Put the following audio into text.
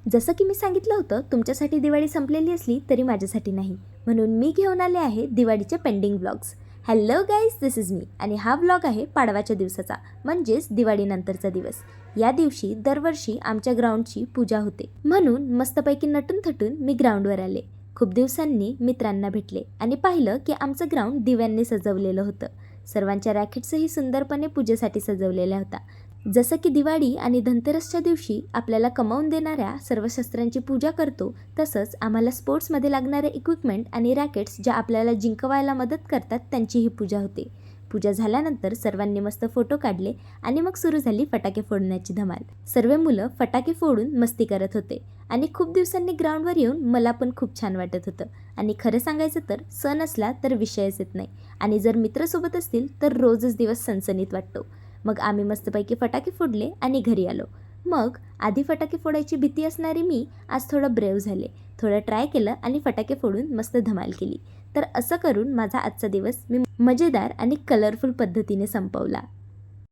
जसं की मी सांगितलं होतं, तुमच्यासाठी दिवाळी संपलेली असली तरी माझ्यासाठी नाही. म्हणून मी घेऊन आले आहे दिवाळीचे pending vlogs. Hello guys, this is me. आणि हा व्लॉग आहे पाडव्याच्या दिवसाचा, म्हणजेच दिवाळीनंतरचा दिवस. या दिवशी दरवर्षी आमच्या ग्राउंडची पूजा होते, म्हणून मस्तपैकी नटून थटून मी ग्राउंडवर आले. खूप दिवसांनी मित्रांना भेटले आणि पाहिलं की आमचं ग्राउंड दिव्यांनी सजवलेलं होतं. सर्वांच्या रॅकेट्सही सुंदरपणे पूजेसाठी सजवलेल्या होत्या. जसं की दिवाळी आणि धनतेरसच्या दिवशी आपल्याला कमावून देणाऱ्या सर्व शस्त्रांची पूजा करतो, तसंच आम्हाला स्पोर्ट्समध्ये लागणारे इक्विपमेंट आणि रॅकेट्स ज्या आपल्याला जिंकवायला मदत करतात त्यांचीही पूजा होते. पूजा झाल्यानंतर सर्वांनी मस्त फोटो काढले आणि मग सुरू झाली फटाके फोडण्याची धमाल. सर्व मुलं फटाके फोडून मस्ती करत होते आणि खूप दिवसांनी ग्राउंडवर येऊन मला पण खूप छान वाटत होतं. आणि खरं सांगायचं तर सण असला तर विषयच येत नाही, आणि जर मित्रसोबत असतील तर रोजच दिवस सणसणीत वाटतो. मग आम्ही मस्तपैकी फटाके फोडले आणि घरी आलो. मग आधी फटाके फोडायची भीती असणारी मी आज थोडं ब्रेव झाले. थोडं ट्राय केलं आणि फटाके फोडून मस्त धमाल केली. तर असं करून माझा आजचा दिवस मी मजेदार आणि कलरफुल पद्धतीने संपवला.